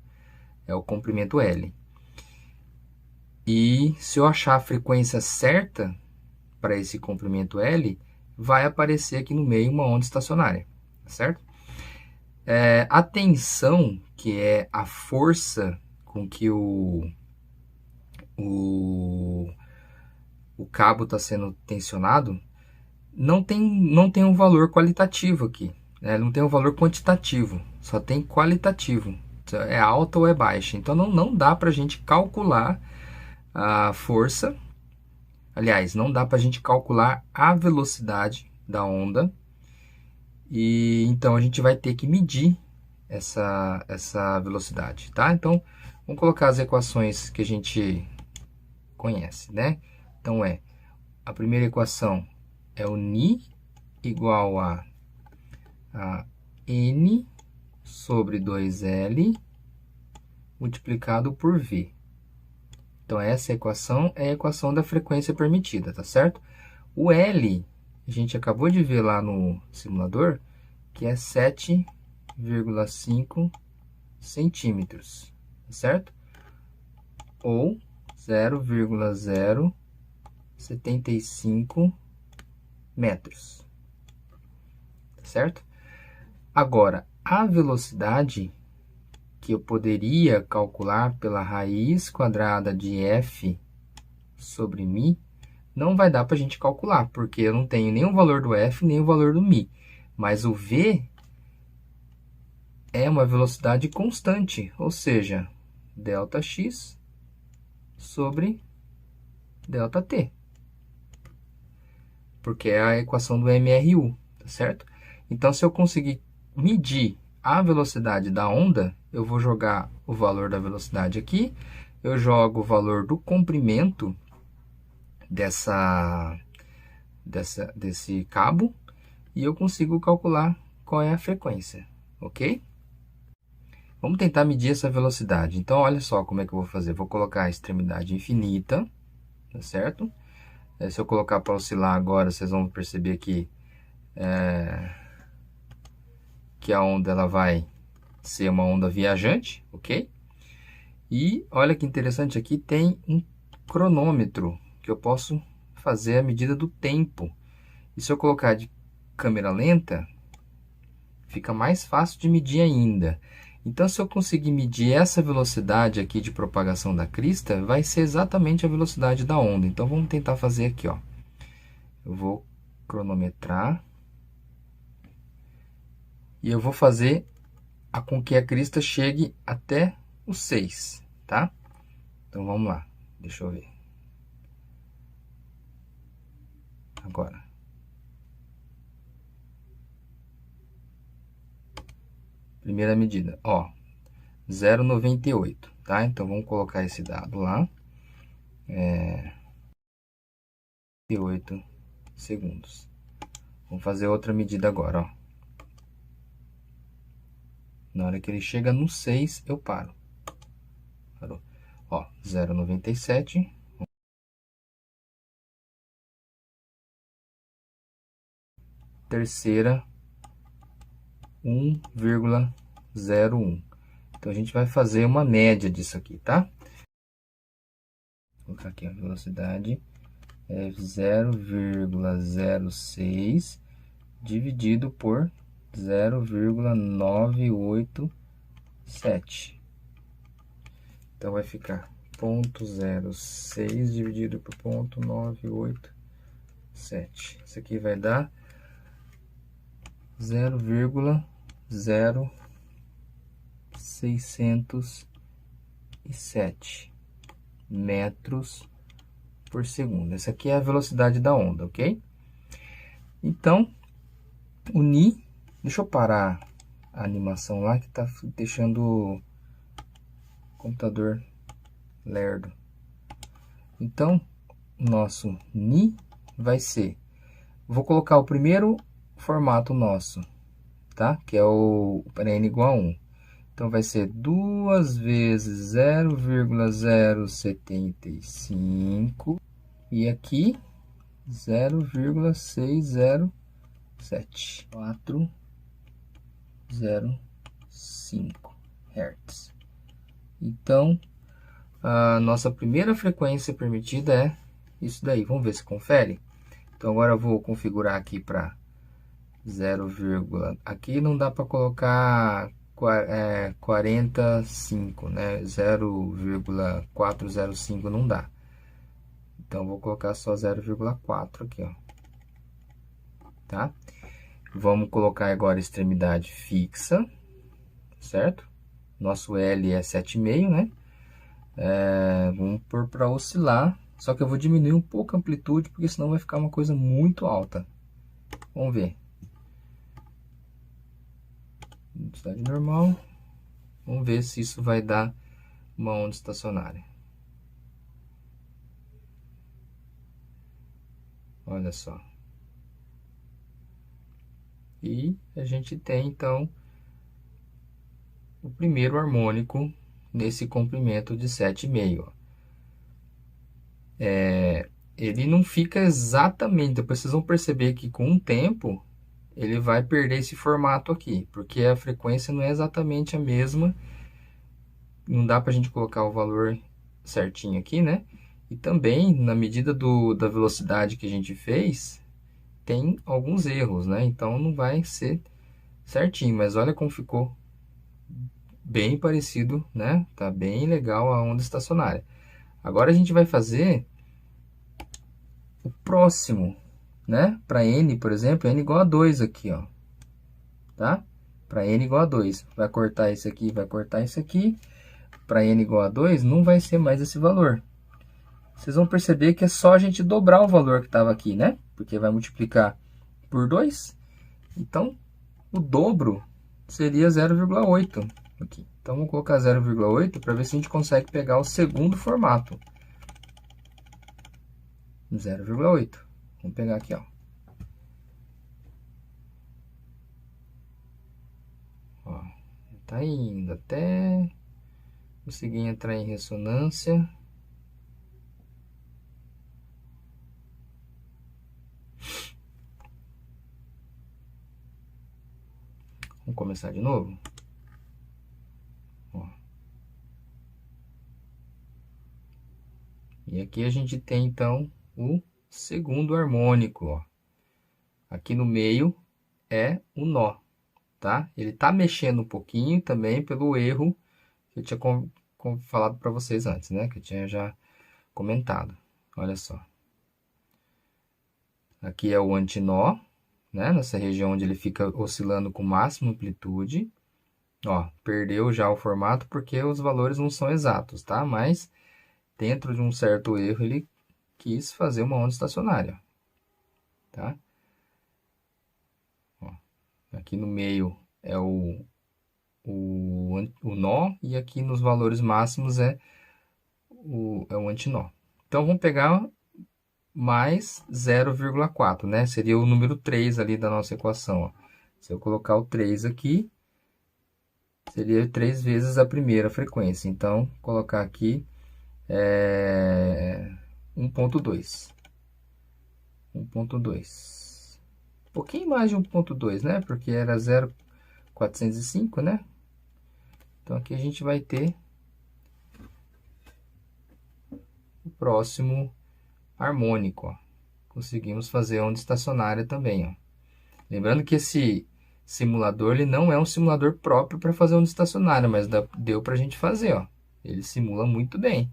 é o comprimento L. E se eu achar a frequência certa para esse comprimento L, vai aparecer aqui no meio uma onda estacionária, certo? A tensão, que é a força com que o cabo está sendo tensionado, não tem um valor qualitativo aqui, né? Não tem um valor quantitativo, só tem qualitativo. É alta ou é baixa. Então, não dá para a gente calcular a força. Aliás, não dá para a gente calcular a velocidade da onda. E então, a gente vai ter que medir essa velocidade, tá? Então, vamos colocar as equações que a gente conhece, né? Então, a primeira equação é o Ni igual a N sobre 2L multiplicado por V. Então, essa equação é a equação da frequência permitida, tá certo? O L, a gente acabou de ver lá no simulador, que é 7,5 centímetros, tá certo? Ou 0,075 metros, tá certo? Agora, a velocidade que eu poderia calcular pela raiz quadrada de f sobre μ, não vai dar para a gente calcular, porque eu não tenho nem o valor do f, nem o valor do μ. Mas o v é uma velocidade constante, ou seja, ΔX sobre ΔT. Porque é a equação do MRU, tá certo? Então, se eu conseguir medir a velocidade da onda, eu vou jogar o valor da velocidade aqui, eu jogo o valor do comprimento desse cabo, e eu consigo calcular qual é a frequência, ok? Vamos tentar medir essa velocidade. Então, olha só como é que eu vou fazer. Vou colocar a extremidade infinita, tá certo? Se eu colocar para oscilar agora, vocês vão perceber que a onda ela vai ser uma onda viajante, ok? E olha que interessante, aqui tem um cronômetro, que eu posso fazer a medida do tempo. E se eu colocar de câmera lenta, fica mais fácil de medir ainda. Então, se eu conseguir medir essa velocidade aqui de propagação da crista, vai ser exatamente a velocidade da onda. Então, vamos tentar fazer aqui, ó. Eu vou cronometrar. E eu vou fazer com que a crista chegue até o 6, tá? Então, vamos lá. Deixa eu ver. Agora. Primeira medida, ó, 0,98, tá? Então, vamos colocar esse dado lá. 8 segundos. Vamos fazer outra medida agora, ó. Na hora que ele chega no 6, eu paro. Parou. Ó, 0,97. Terceira, 1,01. Então, a gente vai fazer uma média disso aqui, tá? Vou colocar aqui a velocidade é 0,06 dividido por 0,987. Então, vai ficar 0,06 dividido por 0,987. Isso aqui vai dar 0,0607 metros por segundo. Essa aqui é a velocidade da onda, ok? Então, unir. Deixa eu parar a animação lá que tá deixando o computador lerdo. Então, o nosso Ni vai ser... Vou colocar o primeiro formato nosso, tá? Que é o para n igual a 1. Então, vai ser 2 vezes 0,075 e aqui 0,607. 405 Hz. Então, a nossa primeira frequência permitida é isso daí. Vamos ver se confere. Então, agora eu vou configurar aqui para 0, aqui não dá para colocar 45, né? 0,405 não dá. Então, vou colocar só 0,4 aqui, ó. Tá? Vamos colocar agora a extremidade fixa, certo? Nosso L é 7,5, né? Vamos pôr para oscilar, só que eu vou diminuir um pouco a amplitude, porque senão vai ficar uma coisa muito alta. Vamos ver. Velocidade normal. Vamos ver se isso vai dar uma onda estacionária. Olha só. E a gente tem, então, o primeiro harmônico nesse comprimento de 7,5. Ele não fica exatamente, depois vocês vão perceber que com o tempo ele vai perder esse formato aqui, porque a frequência não é exatamente a mesma, não dá para a gente colocar o valor certinho aqui, né? E também, na medida da velocidade que a gente fez, tem alguns erros, né? Então não vai ser certinho, mas olha como ficou bem parecido, né? Tá bem legal a onda estacionária. Agora a gente vai fazer o próximo, né? Para n, por exemplo, n igual a 2 aqui, ó. Tá? Para n igual a 2. Vai cortar esse aqui, vai cortar esse aqui. Para n igual a 2, não vai ser mais esse valor. Vocês vão perceber que é só a gente dobrar o valor que estava aqui, né? Porque vai multiplicar por 2. Então, o dobro seria 0,8 aqui. Então, vamos colocar 0,8 para ver se a gente consegue pegar o segundo formato. 0,8. Vamos pegar aqui, ó. Ó, tá indo até conseguir entrar em ressonância. Vamos começar de novo? Ó. E aqui a gente tem, então, o segundo harmônico, ó. Aqui no meio é o nó, tá? Ele tá mexendo um pouquinho também pelo erro que eu tinha falado para vocês antes, né? Que eu tinha já comentado. Olha só. Aqui é o antinó, né? Nessa região onde ele fica oscilando com máxima amplitude. Ó, perdeu já o formato porque os valores não são exatos, tá? Mas dentro de um certo erro ele quis fazer uma onda estacionária, tá? Ó, aqui no meio é o nó e aqui nos valores máximos é o antinó. Então vamos pegar mais 0,4, né? Seria o número 3 ali da nossa equação, ó. Se eu colocar o 3 aqui, seria 3 vezes a primeira frequência. Então, colocar aqui 1,2. 1,2. Um pouquinho mais de 1,2, né? Porque era 0,405, né? Então, aqui a gente vai ter o próximo harmônico, ó. Conseguimos fazer onda estacionária também, ó. Lembrando que esse simulador ele não é um simulador próprio para fazer onda estacionária, mas deu para a gente fazer, ó. Ele simula muito bem,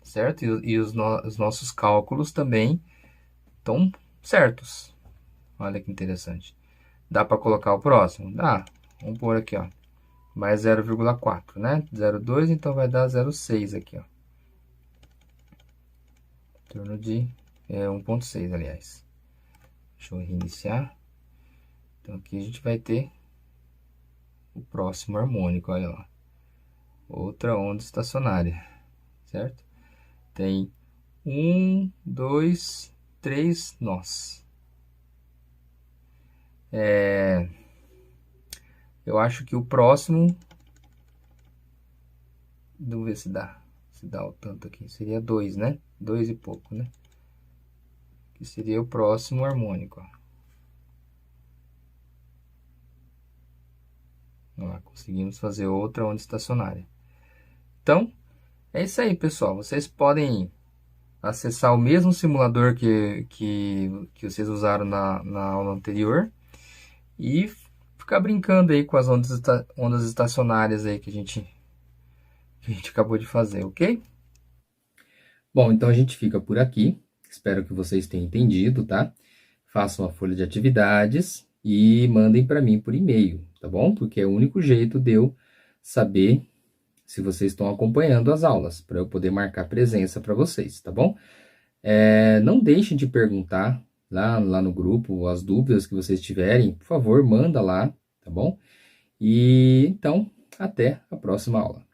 certo? E os nossos cálculos também estão certos. Olha que interessante. Dá para colocar o próximo? Dá. Vamos pôr aqui, ó. Mais 0,4, né? 0,2, então vai dar 0,6 aqui, ó. Em torno de 1,6, aliás. Deixa eu reiniciar. Então, aqui a gente vai ter o próximo harmônico, olha lá. Outra onda estacionária, certo? Tem 1, 2, 3 nós. Eu acho que o próximo... Vamos ver se dá. Se dá o tanto aqui. Seria 2, né? 2 e pouco, né? Que seria o próximo harmônico, ó. Lá, conseguimos fazer outra onda estacionária. Então, é isso aí, pessoal. Vocês podem acessar o mesmo simulador que vocês usaram na aula anterior e ficar brincando aí com as ondas estacionárias aí que a gente acabou de fazer, ok? Bom, então a gente fica por aqui. Espero que vocês tenham entendido, tá? Façam a folha de atividades e mandem para mim por e-mail, tá bom? Porque é o único jeito de eu saber se vocês estão acompanhando as aulas, para eu poder marcar presença para vocês, tá bom? Não deixem de perguntar lá no grupo as dúvidas que vocês tiverem, por favor, manda lá, tá bom? E então, até a próxima aula.